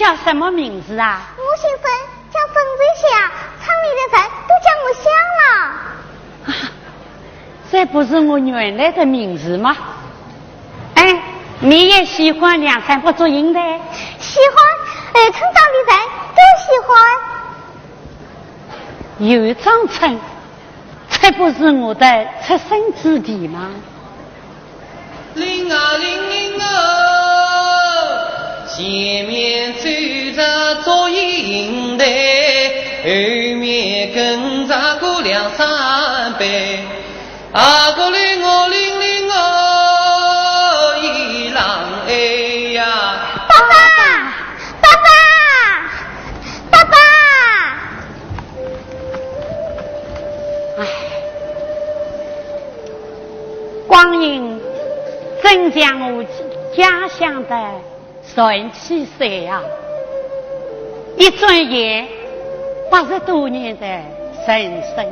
叫什么名字啊？我姓冯，叫冯瑞香，厂里的人都叫我香了。啊，这不是我原来的名字吗？哎，你也喜欢梁山伯祝英的？喜欢，村长的人都喜欢。有张村，这不是我的出生之地吗？铃啊铃铃哦，前面走着祝英的，后面跟着个梁山伯，啊个铃哦铃铃哦，一郎哎呀！爸爸，爸爸，爸爸！唉，光阴真将我家乡的顺气岁啊！一转眼80多年的人生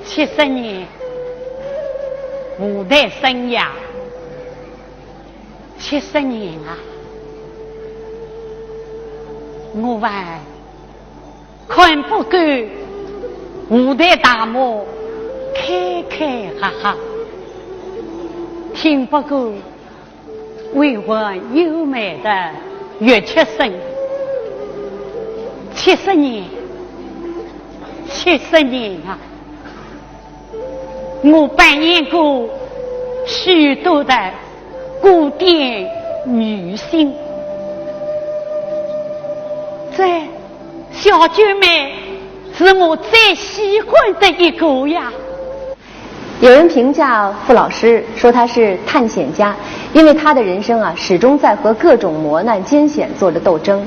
，70年舞台生涯，70年啊！我还看不够舞台大幕开开哈哈，听不够委婉优美的乐曲声。70年，70年啊！我扮演过许多的古典女星，这小九妹是我最喜欢的一个呀。有人评价傅老师说他是探险家，因为他的人生啊始终在和各种磨难艰险做着斗争。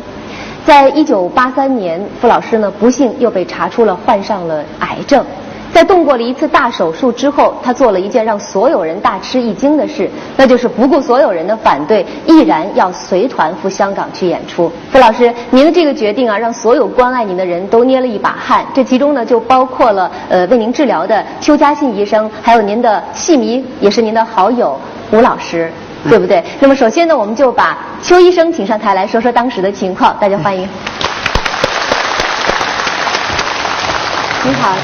在1983年，傅老师呢不幸又被查出了患上了癌症。在动过了一次大手术之后，他做了一件让所有人大吃一惊的事，那就是不顾所有人的反对，毅然要随团赴香港去演出。傅老师，您的这个决定啊，让所有关爱您的人都捏了一把汗。这其中呢，就包括了为您治疗的邱家信医生，还有您的戏迷，也是您的好友吴老师，对不对？那么首先呢，我们就把邱医生请上台来说说当时的情况，大家欢迎。您好。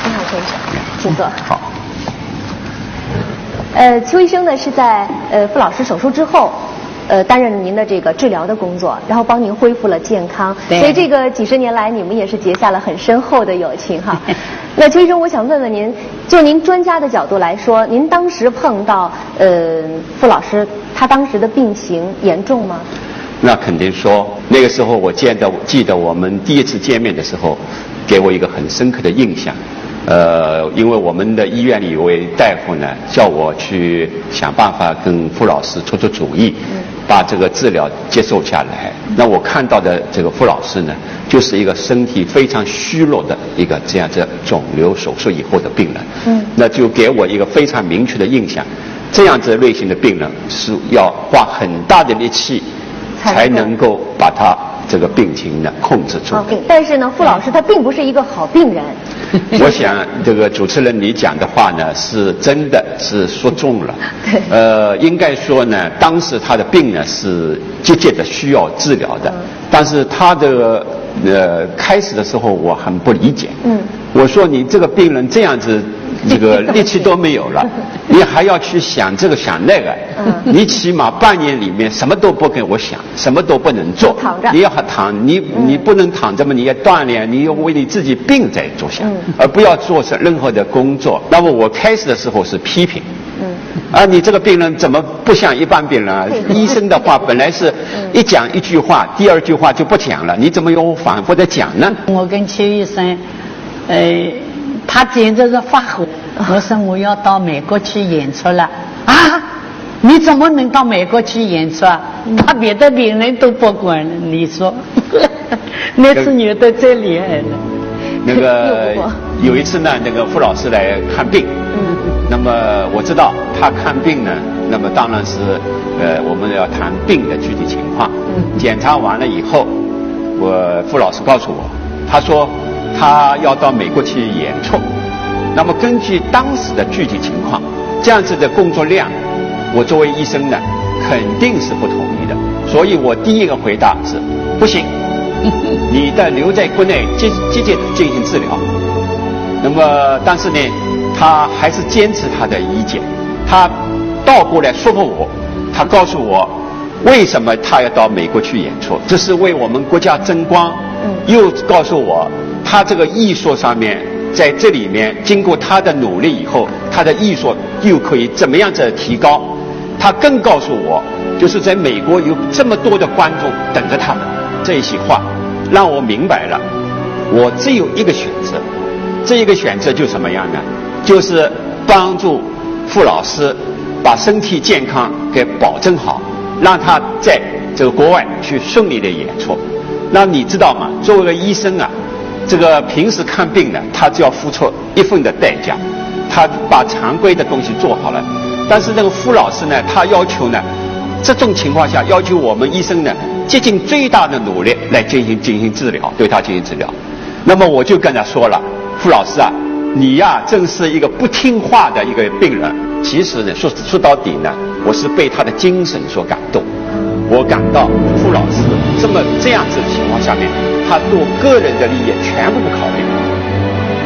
你好，邱医生，请坐。好。邱医生呢是在傅老师手术之后，担任您的这个治疗的工作，然后帮您恢复了健康。所以这个几十年来，你们也是结下了很深厚的友情哈。那邱医生，我想问问您，就您专家的角度来说，您当时碰到傅老师，他当时的病情严重吗？那肯定说，那个时候我记得我们第一次见面的时候，给我一个很深刻的印象。因为我们的医院里有位大夫呢，叫我去想办法跟傅老师出出主意，把这个治疗接受下来。那我看到的这个傅老师呢，就是一个身体非常虚弱的一个这样子肿瘤手术以后的病人。那就给我一个非常明确的印象，这样子类型的病人是要花很大的力气才能够把他这个病情呢控制住。但是呢，傅老师他并不是一个好病人。我想这个主持人你讲的话呢，是真的是说中了。应该说呢，当时他的病呢是急切的需要治疗的，但是他的开始的时候我很不理解。我说你这个病人这样子，这个力气都没有了，你还要去想这个想那个，你起码半年里面什么都不跟我想，什么都不能做，你要躺，你不能躺着嘛，你要锻炼，你要为你自己病在着想，而不要做任何的工作。那么我开始的时候是批评，你这个病人怎么不像一般病人啊？医生的话本来是一讲一句话，第二句话就不讲了，你怎么又反复的讲呢？我跟邱医生，他简直是发火。我说我要到美国去演出了啊！你怎么能到美国去演出啊？把别的病人都不管了，你说那次虐得最厉害了。那个有一次呢，那个傅老师来看病，那么我知道他看病呢，那么当然是我们要谈病的具体情况。检查完了以后，傅老师告诉我，他说他要到美国去演出。那么根据当时的具体情况，这样子的工作量，我作为医生呢，肯定是不同意的。所以我第一个回答是不行，你的留在国内积极进行治疗。那么但是呢，他还是坚持他的意见，他倒过来说服我，他告诉我为什么他要到美国去演出，这是为我们国家争光。又告诉我他这个艺术上面在这里面经过他的努力以后，他的艺术又可以怎么样子提高。他更告诉我，就是在美国有这么多的观众等着他们，这一些话让我明白了我只有一个选择。这一个选择就什么样呢？就是帮助傅老师把身体健康给保证好，让他在这个国外去顺利的演出。那你知道吗？作为一个医生啊，这个平时看病呢，他只要付出一份的代价，他把常规的东西做好了。但是这个傅老师呢，他要求呢，这种情况下要求我们医生呢，竭尽最大的努力来进行治疗，对他进行治疗。那么我就跟他说了，傅老师啊，你呀真是一个不听话的一个病人。其实呢，说到底呢，我是被他的精神所感动。我感到傅老师这样子的情况下面，他对个人的利益全部不考虑。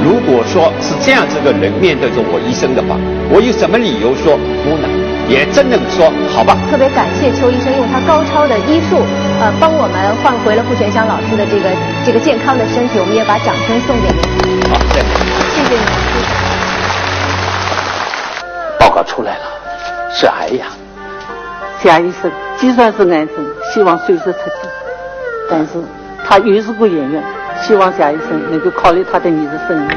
如果说是这样子的人面对着我医生的话，我有什么理由说不呢？也真能说好吧。特别感谢邱医生用他高超的医术，帮我们换回了傅全祥老师的这个健康的身体，我们也把掌声送给您。好，谢谢您。报告出来了，是癌呀。贾医生，就算是癌症，希望随时出诊，但是他有时不演员，希望贾医生能够考虑他的女儿生命。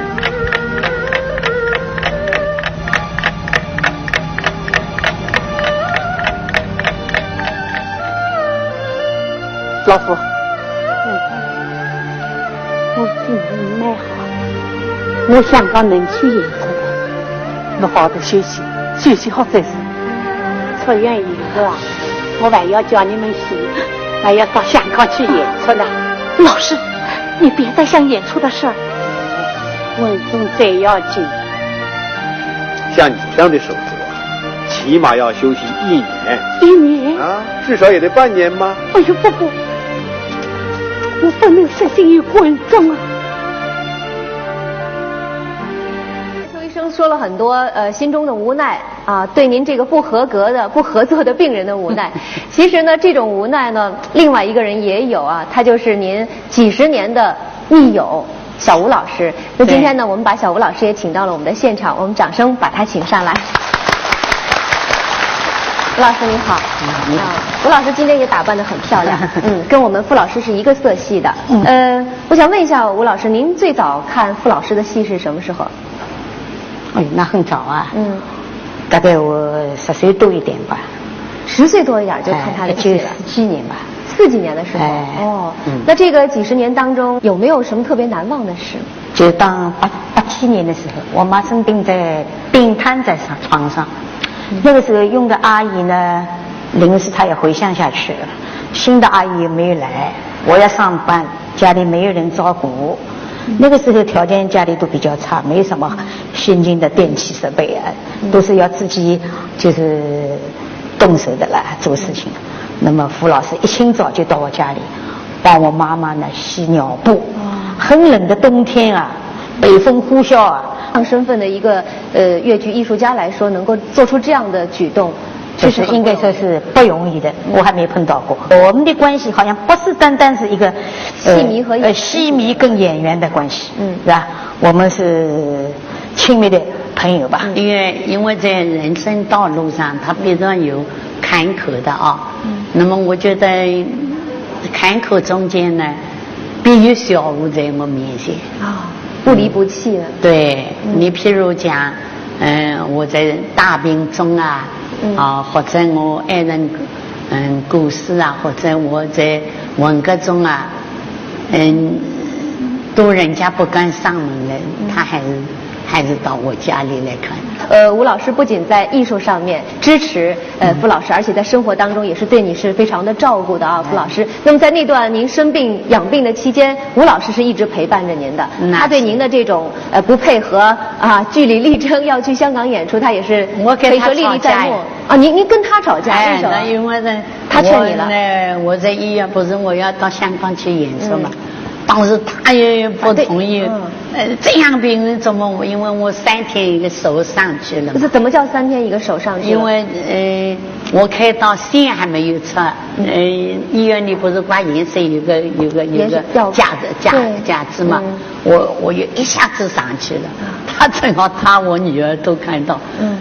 老夫，我心情蛮好，我想讲能去演出的，你好好的休息，休息好再说。出院以后啊，我还要叫你们洗，还要到香港去演出呢。老师，你别再想演出的事儿，稳重最要紧。像你这样的手术啊，起码要休息1年。1年啊，至少也得半年吗？哎呦不，我不能失信于观众啊。邱医生说了很多心中的无奈啊，对您这个不合格的不合作的病人的无奈。其实呢，这种无奈呢，另外一个人也有啊，他就是您几十年的密友小吴老师。那今天呢，我们把小吴老师也请到了我们的现场，我们掌声把他请上来。吴老师您好。你好。吴老师今天也打扮得很漂亮，跟我们傅老师是一个色系的。我想问一下吴老师，您最早看傅老师的戏是什么时候？哎，那很早啊。大概我10岁多一点吧。10岁多一点就看他的戏了。就47年吧。40几年的时候。哦。那这个几十年当中有没有什么特别难忘的事？就当87年的时候，我妈生病在病瘫在床上。那个时候用的阿姨呢，临时她也回乡下去了，新的阿姨也没有来，我要上班，家里没有人照顾。那个时候条件家里都比较差，没有什么先进的电器设备啊，都是要自己就是动手的啦做事情。那么傅老师一清早就到我家里，帮我妈妈呢洗尿布。很冷的冬天啊，北风呼啸啊。身份的一个粤剧艺术家来说，能够做出这样的举动，就是应该说是不容易的，我还没碰到过。我们的关系好像不是单单是一个戏迷跟演员的关系，是吧？我们是亲密的朋友吧。因为在人生道路上，它必然有坎坷的啊。那么我觉得坎坷中间呢，必有小吴在我面前啊。不离不弃的。对，你譬如讲，我在大病中啊，或者我爱人过世啊，或者我在文革中啊，都人家不敢上门的，他还还是到我家里来看。吴老师不仅在艺术上面支持傅老师，而且在生活当中也是对你是非常的照顾的啊，傅老师。那么在那段您生病养病的期间，吴老师是一直陪伴着您的。他对您的这种不配合啊，据理力争要去香港演出，他也是可以说历历在目啊。您跟他吵架？为什么？那因为呢，他劝你了。我在医院不是我要到香港去演出嘛。当时他也不同意，这样病人怎么？因为我3天一个手上去了。这怎么叫3天一个手上去了？因为我开到线还没有出，医院里不是挂颜色有个架子嘛，我就一下子上去了。他正好我女儿都看到，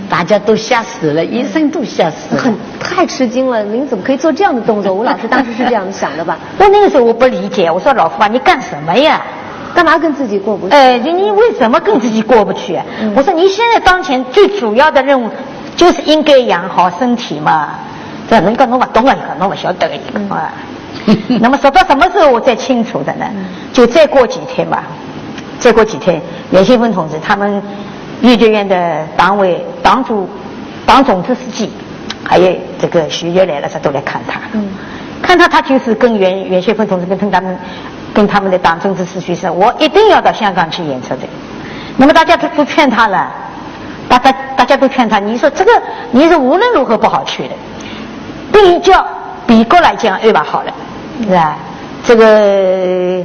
大家都吓死了，医生都吓死了，太吃惊了。您怎么可以做这样的动作？吴老师当时是这样想的吧？我那个时候我不理解，我说老夫啊，你干什么呀？干嘛跟自己过不去？你为什么跟自己过不去？我说你现在当前最主要的任务就是应该养好身体嘛。这人家侬不懂了，侬不晓得的一个啊。那么说到什么时候我再清楚的呢？就再过几天吧。再过几天，袁先锋同志他们乐剧院的党委党总支书记，还有这个徐悦来了，他都来看他。看他就是跟袁先锋同志跟他们的党政治司书说，我一定要到香港去演出的。那么大家都劝他了，大家都劝他，你说这个你是无论如何不好去的，比国来讲又把好了，是吧？这个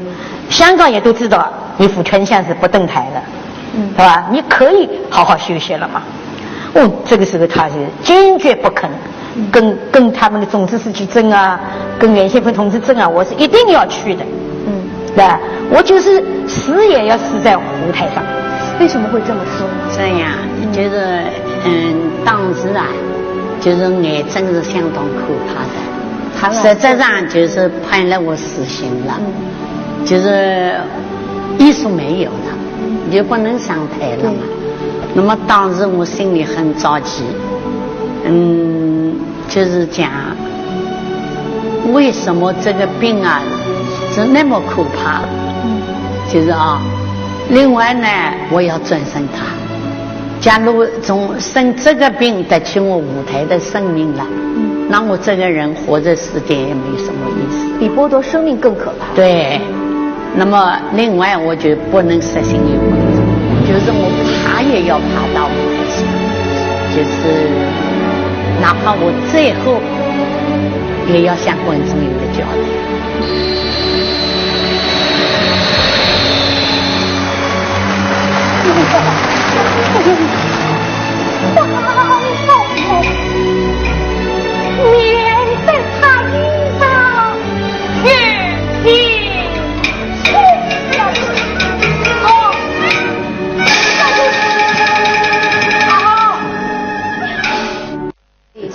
香港也都知道你府权相是不登台了，是吧？你可以好好休息了嘛。这个时候他是坚决不肯跟他们的总支书记争啊，跟袁先锋同志争啊，我是一定要去的。对吧？我就是死也要死在舞台上。为什么会这么说呢？这样就是当时啊，就是癌症是相当可怕的，实际上就是判了我死刑了，就是艺术没有了，你就不能上台了嘛。那么当时我心里很着急，就是讲为什么这个病啊是那么可怕，就是另外呢，我要转生它。假如从生这个病得起我舞台的生命了，那我这个人活在世界也没什么意思，比剥夺生命更可怕。对，那么另外我就不能实行有观众，就是我爬也要爬到舞台上，就是哪怕我最后也要向观众有个交代。免得他遇上日期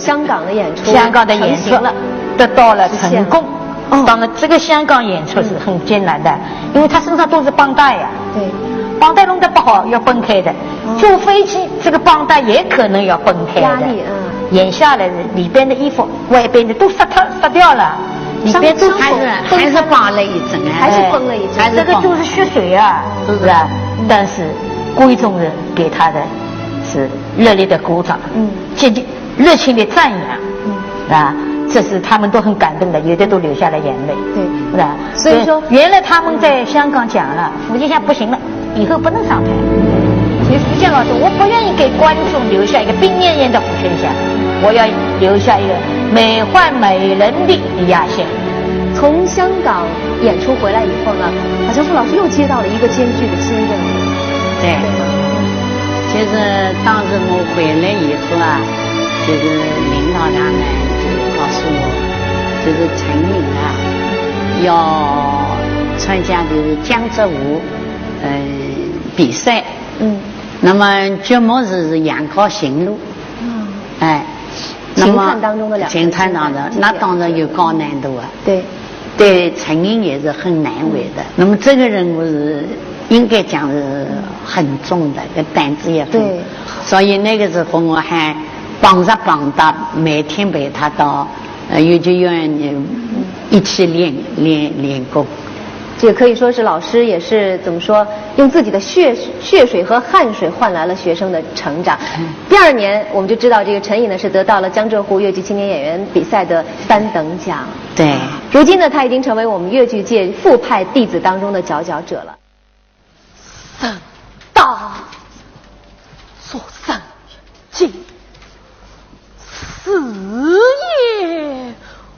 香港的演出得到了成功。当然，这个香港演出是很艰难的，因为他身上都是绑带呀。对，绑带弄得不好要崩开的。坐飞机这个绑带也可能要崩开的。压力演下来里边的衣服、外边的都杀掉了，里边都还是绑了一层，还是崩了一层，这个就是血水啊，是不是？但是观众人给他的是热烈的鼓掌，热情的赞扬，啊，这是他们都很感动的，有的都流下了眼泪，对，是吧？所以说，原来他们在香港讲了，福建下不行了，以后不能上台。其实福建老师，我不愿意给观众留下一个病恹恹的福建下，我要留下一个美幻美人的李亚仙。从香港演出回来以后呢，好像傅老师又接到了一个艰巨的新任务。对，就是当时我回来以后啊，就是领导他们就告诉我，就是陈颖啊要参加就是江浙舞比赛，那么节目是杨高行路，情探当中的情探当中，那当然有高难度啊。对陈颖也是很难为的。那么这个任务是应该讲是很重的，个担子也很。所以那个时候我还帮他，每天陪他到幼稚园一起练功。这可以说是老师也是怎么说，用自己的血水和汗水换来了学生的成长。第2年，我们就知道这个陈颖呢是得到了江浙沪粤剧青年演员比赛的3等奖。对，如今呢，他已经成为我们粤剧界副派弟子当中的佼佼者了。三大所三进，四爷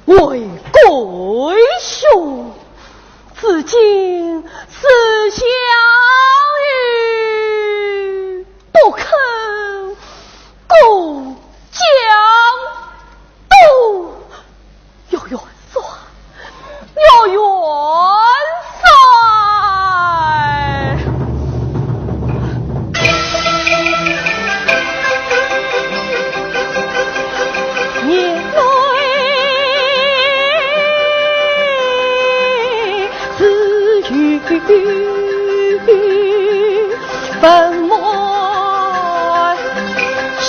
为贵兄，自今思相遇，不肯共江都，有缘算，有缘算。年内自与本门相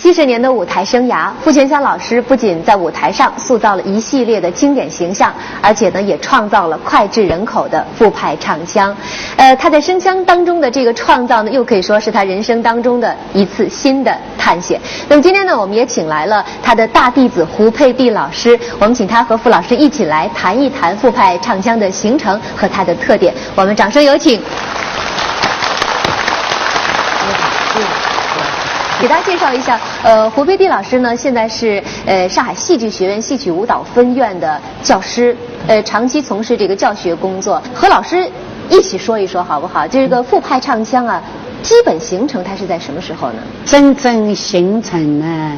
70年的舞台生涯，傅全香老师不仅在舞台上塑造了一系列的经典形象，而且呢也创造了脍炙人口的傅派唱腔。他在声腔当中的这个创造呢，又可以说是他人生当中的一次新的探险。那么今天呢，我们也请来了他的大弟子胡佩蒂老师，我们请他和傅老师一起来谈一谈傅派唱腔的形成和它的特点。我们掌声有请。给大家介绍一下，胡佩蒂老师呢，现在是上海戏剧学院戏曲舞蹈分院的教师，长期从事这个教学工作。和老师一起说一说好不好？这个傅派唱腔啊，基本形成它是在什么时候呢？真正形成呢，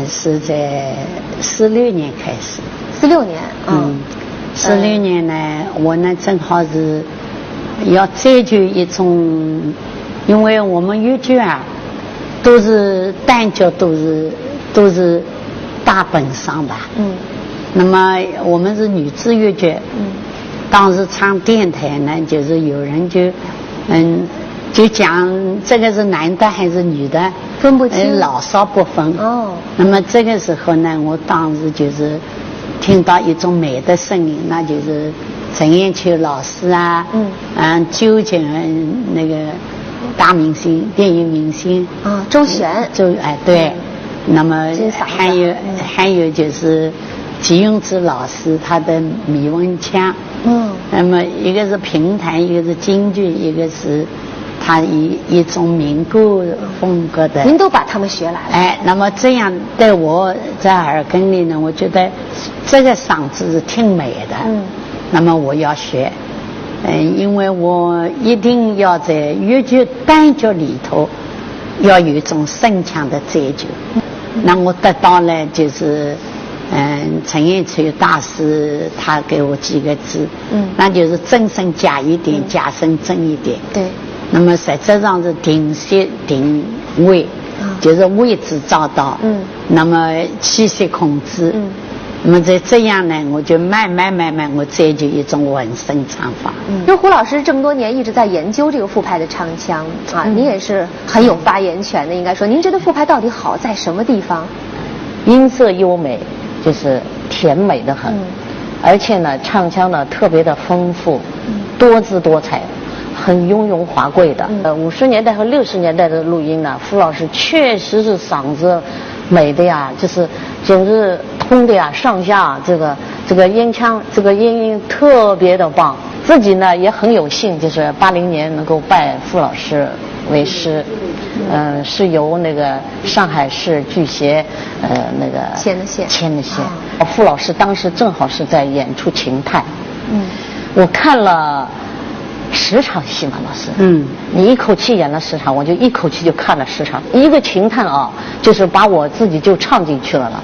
是在46年开始。46年， 16年呢，我呢正好是要追求一种，因为我们粤剧啊。都是单脚，都是大本上吧。那么我们是女子粤剧。当时唱电台呢，就是有人就讲这个是男的还是女的，分不清，老少不分。那么这个时候呢，我当时就是听到一种美的声音，那就是陈彦秋老师啊，周瑾那个。大明星，电影明星啊，周璇，对，那么还有就是吉永之老师他的米文腔，那么一个是评弹，一个是京剧，一个是他一种民歌风格的。您都把他们学来了？那么这样对我在耳根里呢，我觉得这个嗓子是挺美的，那么我要学。因为我一定要在粤剧单脚里头要有一种声腔的追求。那我得到了就是陈彦秋大师他给我几个字，那就是真声假一点，假声真一点。对。那么实际上是定息定位，就是位置找到，那么气息控制。那么在这样呢，我就慢慢我追求一种稳声唱法。因为胡老师这么多年一直在研究这个傅派的唱腔啊，您也是很有发言权的，应该说，您觉得傅派到底好在什么地方？音色优美，就是甜美的很。而且呢，唱腔呢特别的丰富，多姿多彩，很雍容华贵的。50年代和60年代的录音呢，傅老师确实是嗓子美的呀，就是简直通的呀，上下这个音腔，这个音特别的棒。自己呢也很有幸，就是80年能够拜傅老师为师。是由那个上海市剧协那个牵的线。傅老师当时正好是在演出《秦探》，我看了10场戏嘛，老师。你一口气演了10场，我就一口气就看了10场。一个《秦探》啊，就是把我自己就唱进去了。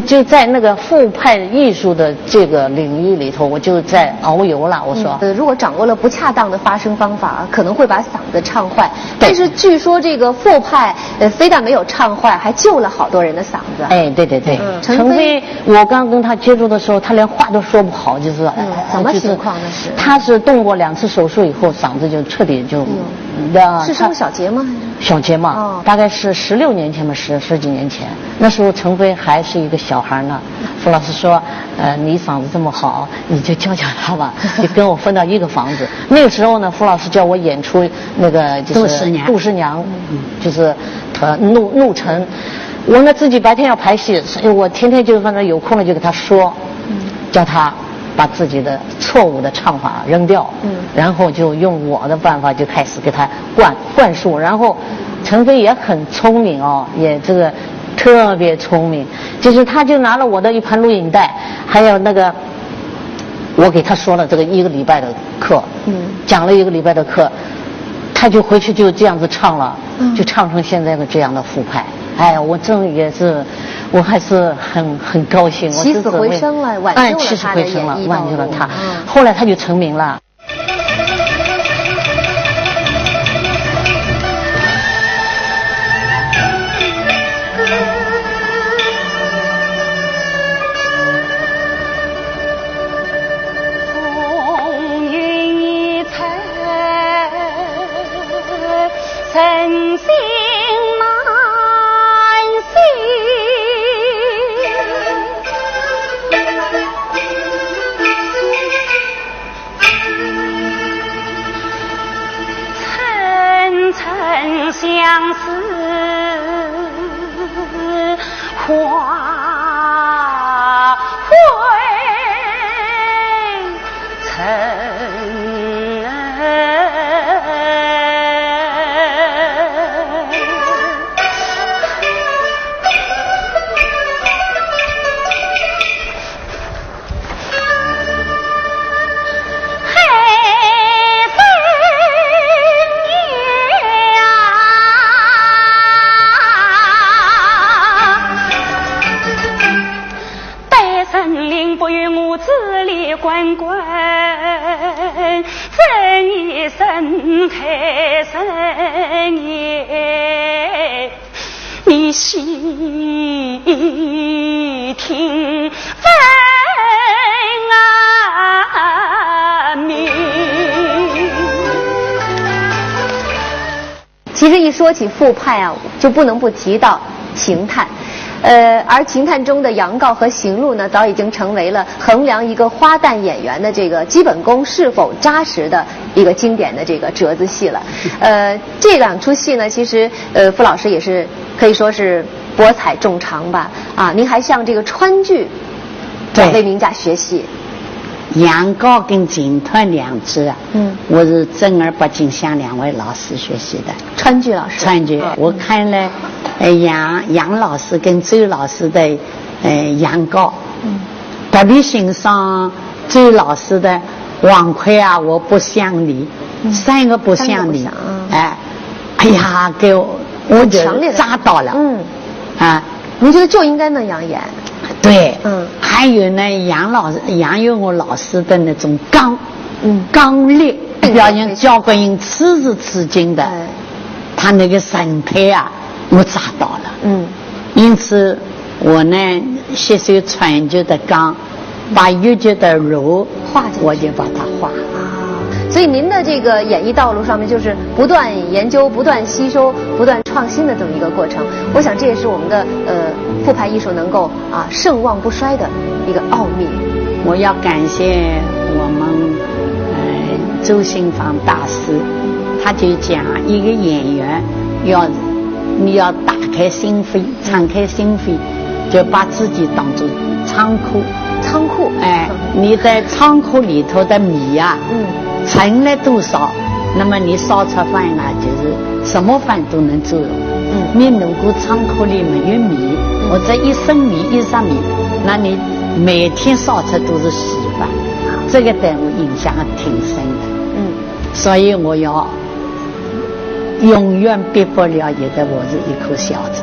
就在那个傅派艺术的这个领域里头，我就在遨游了。我说，如果掌握了不恰当的发声方法，可能会把嗓子唱坏。但是据说这个傅派，非但没有唱坏，还救了好多人的嗓子。哎，对。陈飞，我刚跟他接触的时候，他连话都说不好，就是什么情况呢？他是动过2次手术以后，嗓子就彻底就。是生小结吗？小结嘛，大概是16年前吧，10几年前。那时候陈飞还是一个小孩呢。傅老师说，你嗓子这么好，你就教教他吧，就跟我分到一个房子。那个时候呢，傅老师叫我演出那个就是杜十娘，就是怒沉。我呢自己白天要排戏，所以我天天就反正有空了就给他说，叫他把自己的错误的唱法扔掉，然后就用我的办法就开始给他灌输。然后陈飞也很聪明哦，也这个特别聪明，就是他就拿了我的一盘录影带，还有那个我给他说了这个1个礼拜的课，讲了1个礼拜的课，他就回去就这样子唱了，就唱成现在的这样的傅派。哎呀，我真也是，我还是很高兴。起死回生了，挽救了他的演艺道路，挽救了他。后来他就成名了。风云一彩，晨星相思花会成关关正一声开声言，你细听分明。其实一说起傅派啊，就不能不提到秦探。而秦探中的杨镐和邢路呢，早已经成为了衡量一个花旦演员的这个基本功是否扎实的一个经典的这个折子戏了。这2出戏呢，其实傅老师也是可以说是博采众长吧。您还向这个川剧2位名家学习。杨镐跟秦探2支啊，我是正儿八经向2位老师学习的。川剧老师。川剧，我看了杨老师跟周老师的杨镐，特别欣赏周老师的王魁啊，我不像你，3个不像你，哎呀，给我就扎到了。您觉得就应该那样演？对，还有呢，杨玉娥老师的那种刚烈表演，教观音吃是吃惊的，他那个神态啊，我扎到了。因此我呢吸收川剧的刚，把豫剧的柔画进去，我就把它画。所以您的这个演艺道路上面，就是不断研究、不断吸收、不断创新的这么一个过程。我想这也是我们的傅派艺术能够盛旺不衰的一个奥秘。我要感谢我们周信芳大师，他就讲一个演员你要打开心扉，敞开心扉，就把自己当作仓库。仓库，哎，你在仓库里头的米呀，盛了多少，那么你烧出饭啊，就是什么饭都能做。你如果仓库里没有米，或者一升米一升米，那你每天烧出都是稀饭，这个对我影响挺深的。所以我要永远别不了解的，我是一棵小草。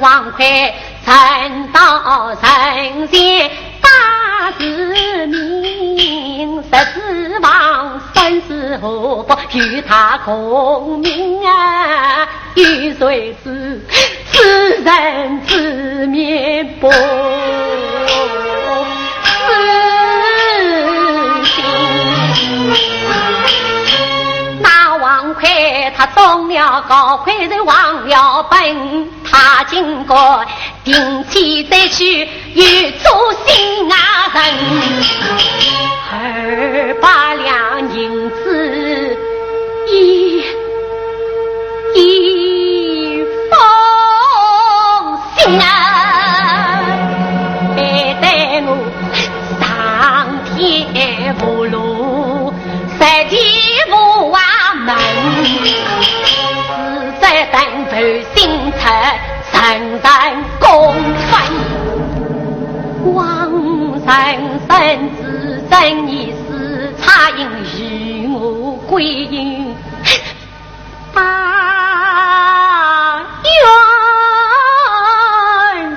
王魁曾到神仙大自明，十四王三世何不与他共鸣啊？与谁知此人自面不他中了高，亏人忘了本，他经过定期再去与主心啊人，200两银子一封信啊，带我上天不路在地不啊门，是在等头心头人人公分，王神神之真意是差因与我归因大冤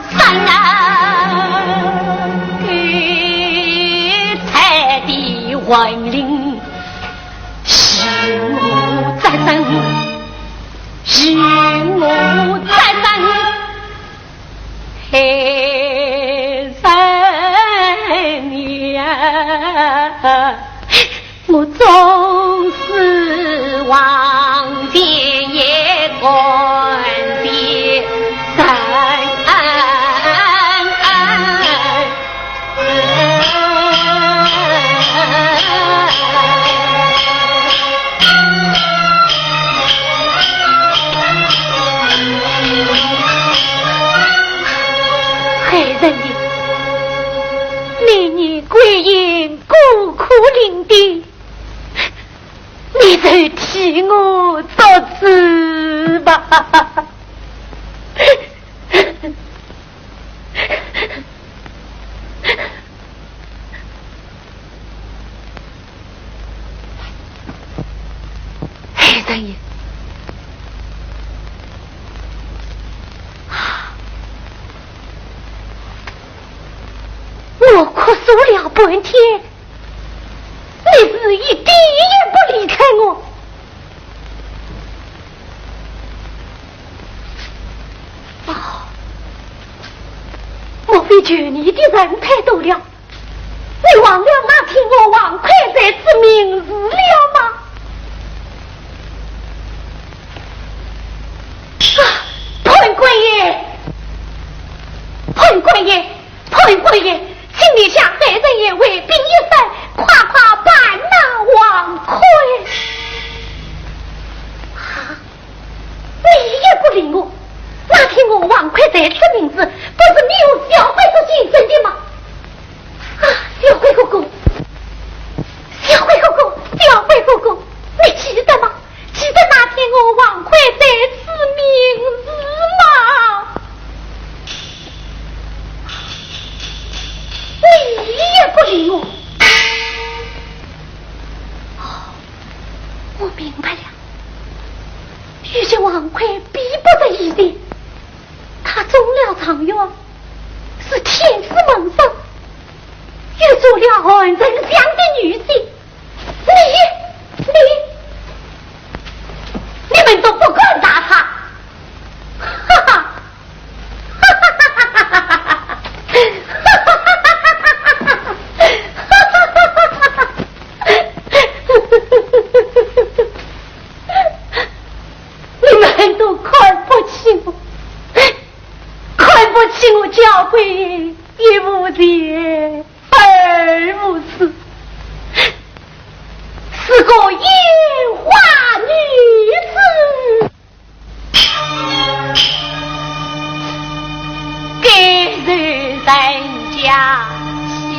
神啊，给彩的魂灵是我在生，是我在生，黑神呀，我总是望见也关的神。年年归阴孤苦伶仃，你就替我做主吧。三爷，我哭诉了半天，你是一滴也不离开我。莫非觉你的人太多了？你忘了那天我王魁在此名字了吗？潘贵爷，潘贵爷，潘贵爷，请你向海人爷为禀一声，夸夸办那王魁。你也不理我。那天我王魁在此名字，不是你用小鬼所精神的吗？小鬼哥哥，小鬼哥哥，小鬼哥哥，你记得吗？记得那天我王魁在此名字吗？你也不理我。我明白了，遇见王魁逼不得已的。他中了状元，是天子门生，遇做了汉人乡的女婿。你们都不管打他，哈哈，哈哈哈哈哈哈哈哈，你们都看不起我。看不起我教会一无节，二无私，是个烟花女子，给人家欺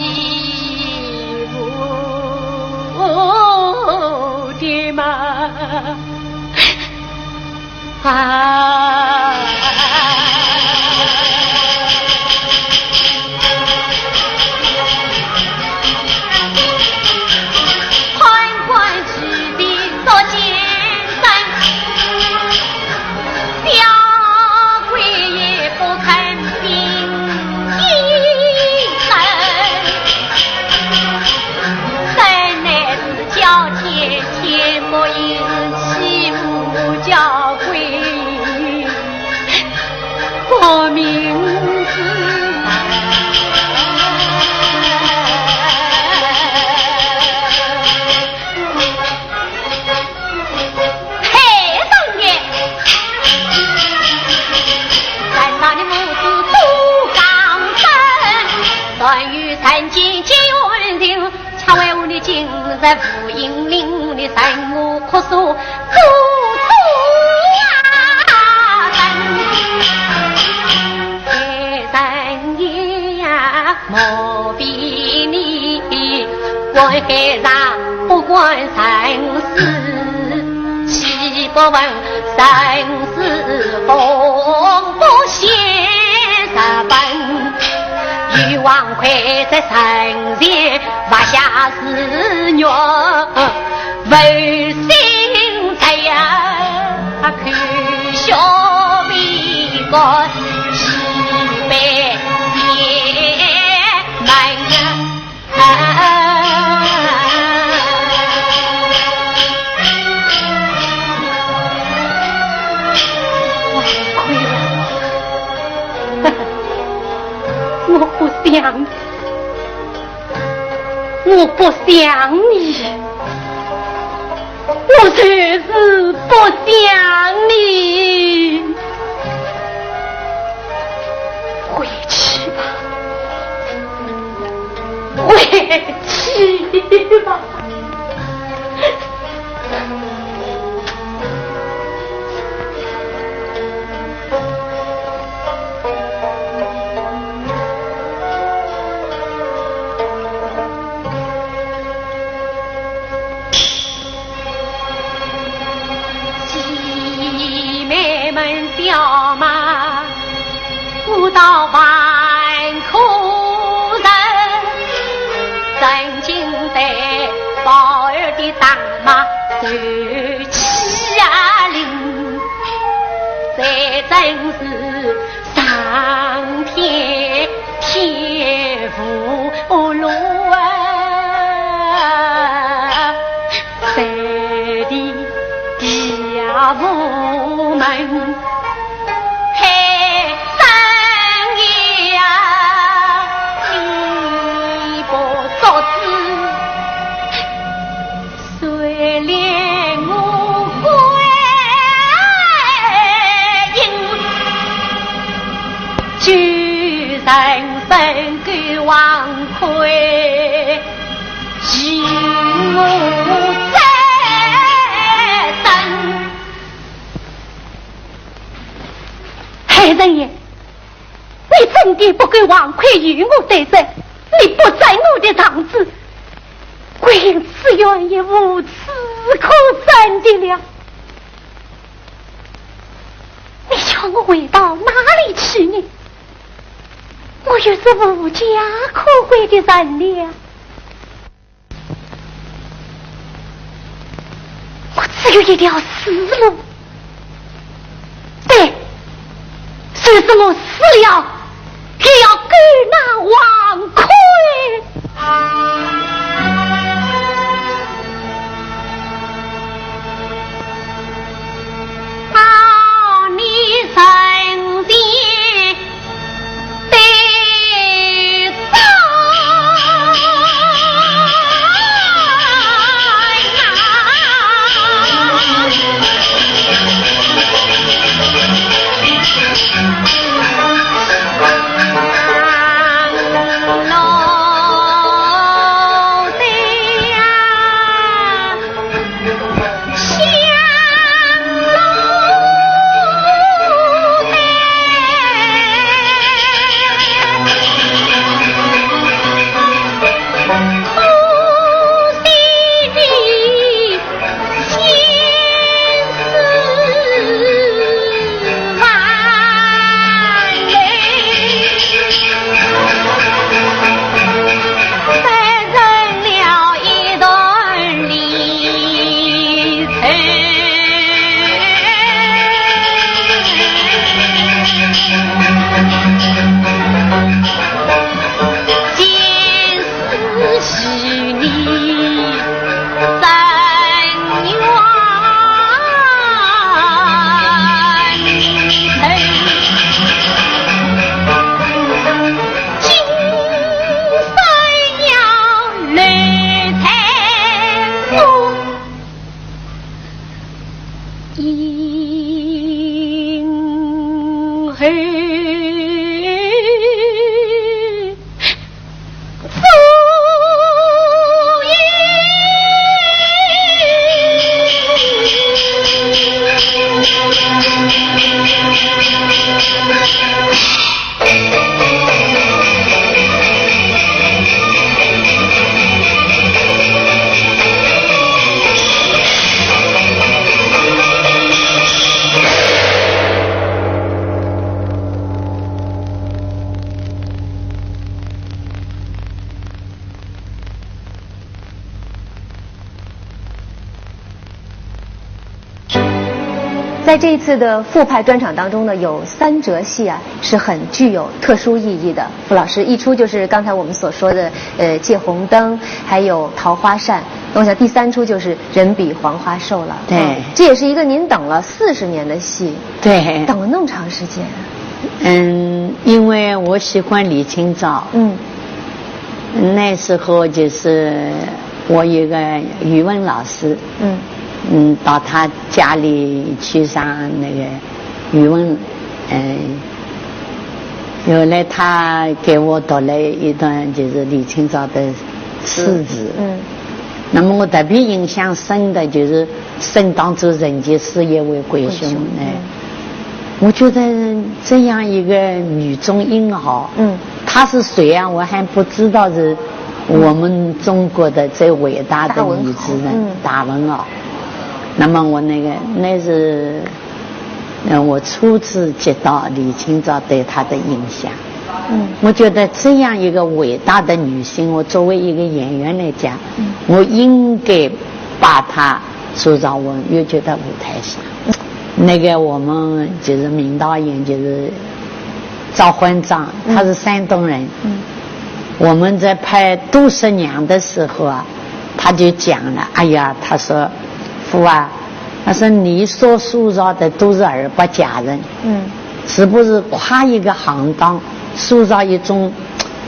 负的嘛我名字嘿三爷，咱那的母子都刚生，断于三界皆温柔，恰为我的今在福音岭的三我哭诉莫比你关海上不管生死，岂不问生死风不歇日本，与王魁在生前挖下肆虐，为心在呀看小比个西北我不想你，我确实不想你，回去吧，回去吧。到万苦人，曾经对宝儿的大马受气啊！的家务门。人生感王愧，心无再生。海人爷，你真的不该王愧与我对身，你不在我的堂子，归因此愿也无此可争的了。你叫我回到哪里去呢？我又是无家可归的人了，我只有一条死路。对，就是我死了，也要给那王魁。到你身边。在这一次的傅派专场当中呢，有3折戏啊是很具有特殊意义的。傅老师一出就是刚才我们所说的借红灯，还有桃花扇。我想第3出就是人比黄花瘦了。对，这也是一个您等了40年的戏。对，等了那么长时间。因为我喜欢李清照。那时候就是我有个语文老师。到他家里去上那个语文，后来他给我读了一段就是李清照的诗词。那么我特别印象深的就是生当作人间事业为贵兄。我觉得这样一个女中英豪，她是谁啊？我还不知道，是我们中国的最伟大的女诗人，大文豪。那么我那是我初次接到李清照对她的印象。我觉得这样一个伟大的女性，我作为一个演员来讲，我应该把她塑造我越剧的舞台上。我们就是名导演就是赵焕章，他是山东人。我们在拍杜十娘的时候啊，他就讲了，哎呀，他说傅啊，他说你所塑造的都是二八佳人，是不是跨一个行当，塑造一种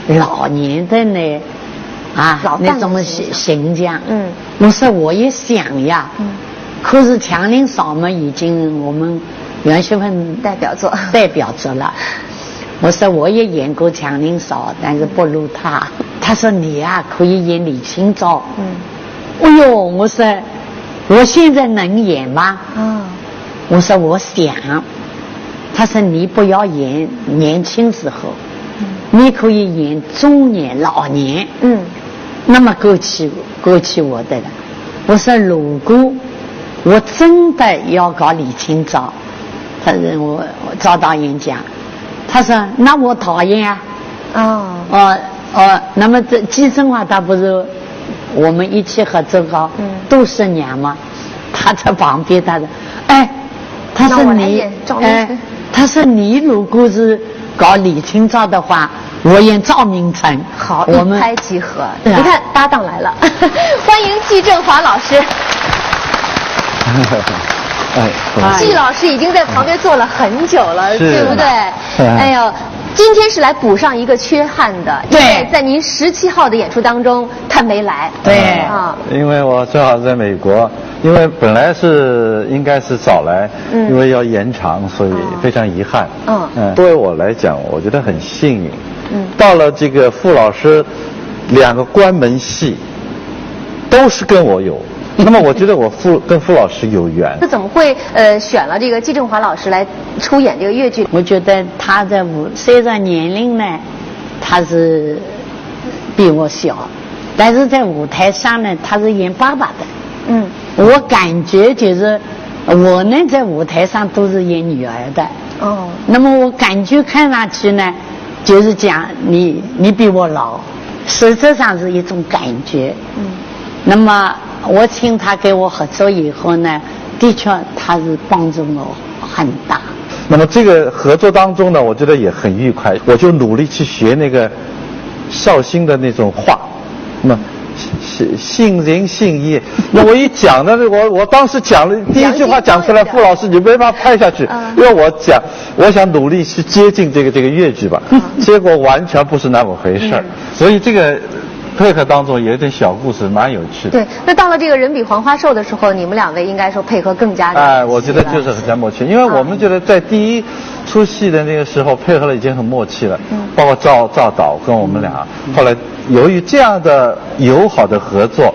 老年的呢？那种形象。我说我也想呀，可是强林嫂嘛，已经我们袁学芬代表作了。我说我也演过强林嫂，但是不如她。他说你啊可以演李清照。哎呦，我说我现在能演吗？我说我想。他说你不要演年轻时候，你可以演中年老年。那么勾起我的了。我说如果我真的要搞李清照，他说我赵导演讲，他说那我讨厌啊。那么这季正华他不是我们一起合作搞杜十娘吗？他在旁边，他说他说你他说你如果是搞李清照的话，我演赵明诚。好，我们一拍即合。你看搭档来了，欢迎季正华老师。季老师已经在旁边坐了很久了，对不对？哎呦，今天是来补上一个缺憾的，因为在您17号的演出当中他没来。对因为我正好在美国，因为本来是应该是早来，因为要延长，所以非常遗憾。对我来讲，我觉得很幸运。到了这个傅老师2个关门戏，都是跟我有。那么我觉得我跟傅老师有缘。那怎么会选了这个季正华老师来出演这个越剧？我觉得他在虽然年龄呢，他是比我小，但是在舞台上呢，他是演爸爸的。我感觉就是我呢在舞台上都是演女儿的。那么我感觉看上去呢，就是讲你比我老，实质上是一种感觉。那么我请他给我合作以后呢，的确他是帮助我很大。那么这个合作当中呢，我觉得也很愉快，我就努力去学那个绍兴的那种话，那么信人信义。那我一讲呢，我当时讲了第一句话讲出来，傅老师你没办法拍下去，因为我想努力去接近这个越剧吧，结果完全不是那么回事儿。所以这个配合当中有一点小故事，蛮有趣的。对，那到了这个人比黄花瘦的时候，你们2位应该说配合更加的我觉得就是很加默契，因为我们觉得在第一出戏的那个时候配合了已经很默契了，包括赵导跟我们俩，后来由于这样的友好的合作，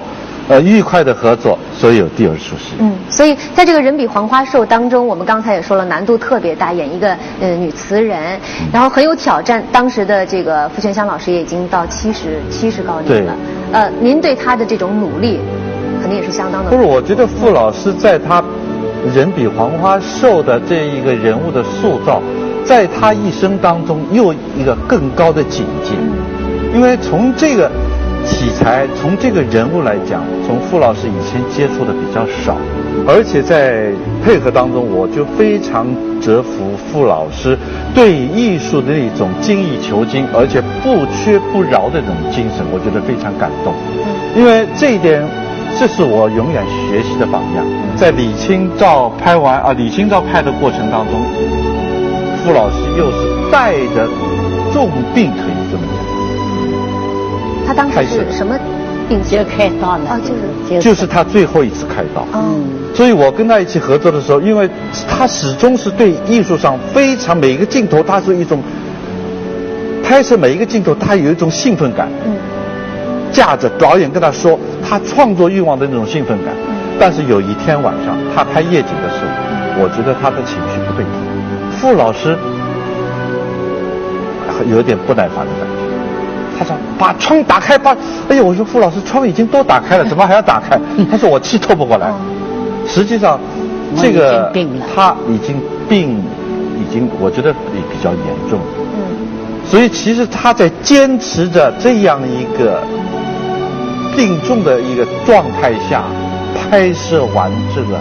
愉快的合作，所以有第2出戏。所以在这个人比黄花瘦当中，我们刚才也说了，难度特别大，演一个女词人，然后很有挑战。当时的这个傅全香老师也已经到70高龄了。您对他的这种努力，肯定也是相当的。不是，我觉得傅老师在他人比黄花瘦的这一个人物的塑造，在他一生当中又一个更高的境界。因为从这个题材，从这个人物来讲，从傅老师以前接触的比较少，而且在配合当中，我就非常折服傅老师对艺术的那种精益求精，而且不缺不饶的这种精神，我觉得非常感动。因为这一点，这是我永远学习的榜样。在李清照拍的过程当中，傅老师又是带着重病，可以这么讲。他当时是什么病？就开刀了。就是他最后一次开刀。所以我跟他一起合作的时候，因为他始终是对艺术上非常每一个镜头，他是一种拍摄每一个镜头，他有一种兴奋感。架着导演跟他说他创作欲望的那种兴奋感。但是有一天晚上，他拍夜景的时候，我觉得他的情绪不对头。傅老师有点不耐烦的感觉。他说把窗打开，哎呦，我说傅老师窗已经都打开了，怎么还要打开？他说我气透不过来。实际上这个他已经我觉得也比较严重。所以其实他在坚持着这样一个病重的一个状态下拍摄完这个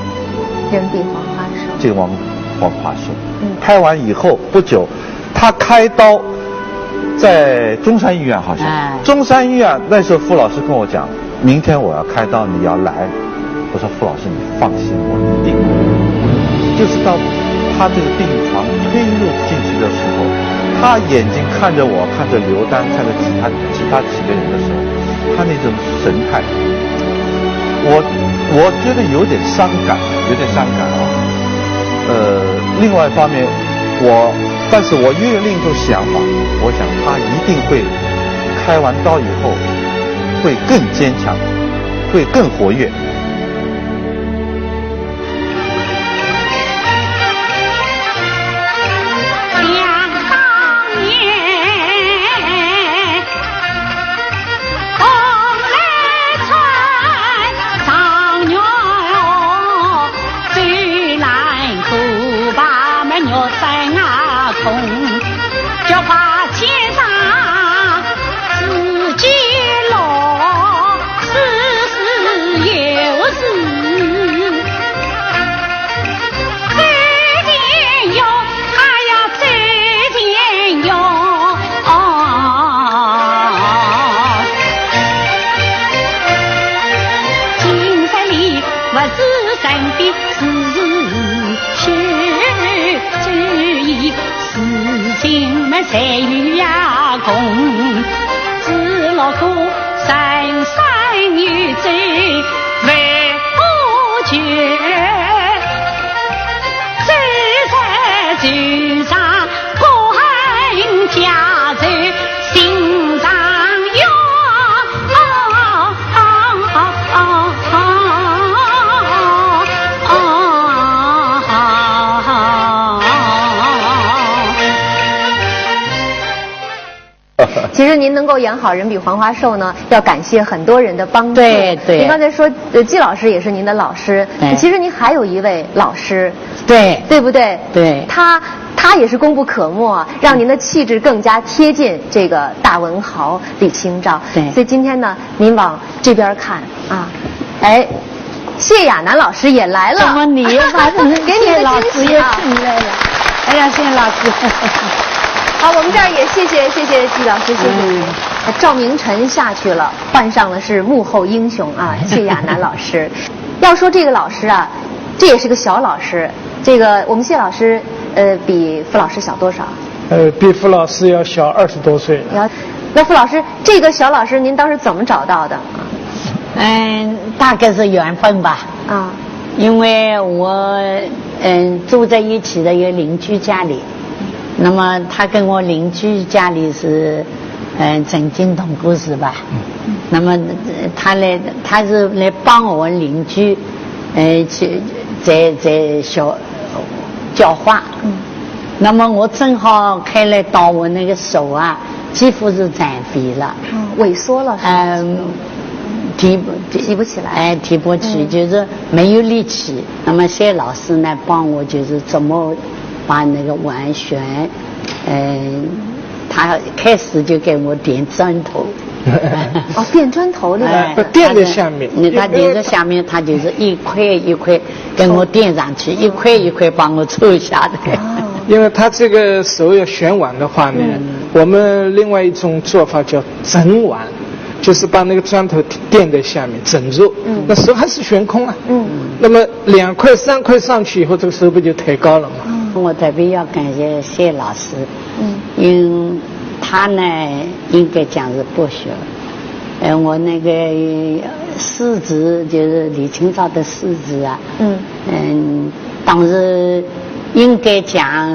人比黄花瘦，这个黄花瘦。拍完以后不久，他开刀。在中山医院好像，中山医院那时候傅老师跟我讲，明天我要开刀，你要来。我说傅老师你放心，我一定会。就是到他这个病床推入进去的时候，他眼睛看着我，看着刘丹，看着其他几个人的时候，他那种神态，我觉得有点伤感啊。另外一方面，但是我又有另一种想法，我想他一定会开完刀以后会更坚强，会更活跃。才与呀共，只落个山山有走为不绝，走在船上观家走，心上有其实您能够演好人比黄花瘦呢，要感谢很多人的帮助。对对。您刚才说季老师也是您的老师，其实您还有一位老师，对不对？对。他也是功不可没，让您的气质更加贴近这个大文豪李清照。对。所以今天呢，您往这边看啊，哎，谢亚楠老师也来了。怎么你又发生给你的老师也进来了？哎呀，谢老师。好，我们这儿也谢谢季老师，谢谢您。赵明诚下去了，换上了是幕后英雄啊，谢亚楠老师。要说这个老师啊，这也是个小老师。这个我们谢老师，比傅老师小多少？比傅老师要小20多岁。那傅老师，这个小老师您当时怎么找到的？大概是缘分吧。啊，因为我住在一起的一个邻居家里。那么他跟我邻居家里是曾经同故事吧。那么他是来帮我邻居去在教化。那么我正好开了刀，我那个手啊几乎是残废了，萎缩了。提不起来。提不起，就是没有力气。那么谢老师呢帮我就是怎么把那个完旋，他开始就给我点砖头。哦，垫砖头那个，垫在下面。他垫在下面，他就是一块一块跟我垫上去，一块一块帮我抽下的。因为他这个手要旋碗的话呢，我们另外一种做法叫整碗，就是把那个砖头垫在下面整住，那手还是悬空啊。那么2块3块上去以后，这个手不就抬高了吗？我特别要感谢谢老师，因为他呢应该讲是不学。我那个师侄就是李清照的师侄啊，当时应该讲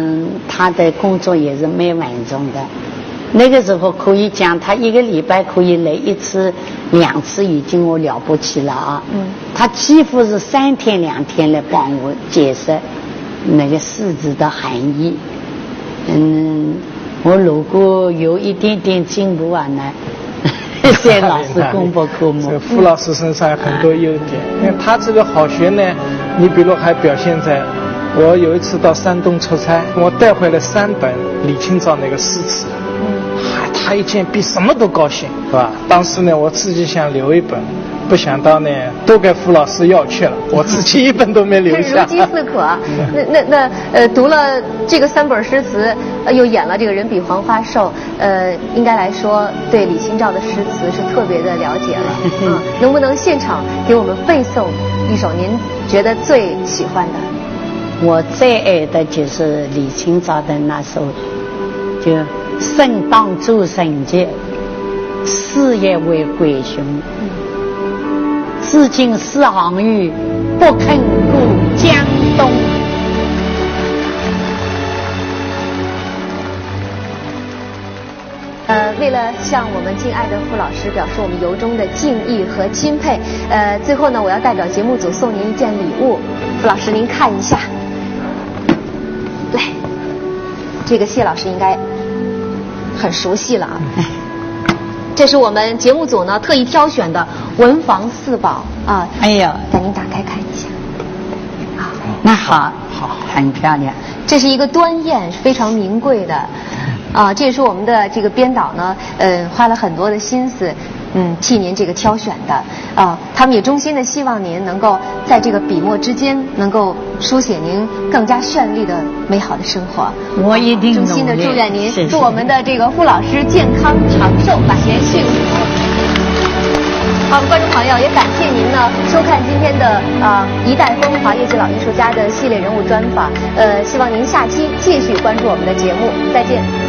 他的工作也是蛮稳重的。那个时候可以讲他1个礼拜可以来1次2次已经我了不起了啊。他几乎是3天2天来帮我解释那个诗词的含义。我如果有一点点进步啊呢，谢老师功不可没。傅老师身上有很多优点，因为他这个好学呢，你比如还表现在我有一次到山东出差，我带回了3本李清照那个诗词，他一见比什么都高兴，是吧？当时呢，我自己想留一本，不想到呢，都给傅老师要去了，我自己一本都没留下。如饥似渴。读了这个3本诗词，又演了这个人比黄花瘦，应该来说对李清照的诗词是特别的了解了。能不能现场给我们背诵一首您觉得最喜欢的？我最爱的就是李清照的那首，就身当诸神节，事业为鬼雄。至今四行雨，不肯过江东。为了向我们敬爱的傅老师表示我们由衷的敬意和钦佩，最后呢，我要代表节目组送您一件礼物，傅老师您看一下。来，这个谢老师应该很熟悉了啊。这是我们节目组呢特意挑选的文房四宝啊。哎呦，带您打开看一下。啊，那好，很漂亮。这是一个端砚，非常名贵的。这也是我们的这个编导呢，花了很多的心思，替您这个挑选的。他们也衷心的希望您能够在这个笔墨之间，能够书写您更加绚丽的美好的生活。我一定努力。衷心的祝愿您，谢谢，祝我们的这个傅老师健康长寿，晚年幸福。好，观众朋友，也感谢您呢收看今天的一代风华粤剧老艺术家的系列人物专访。希望您下期继续关注我们的节目，再见。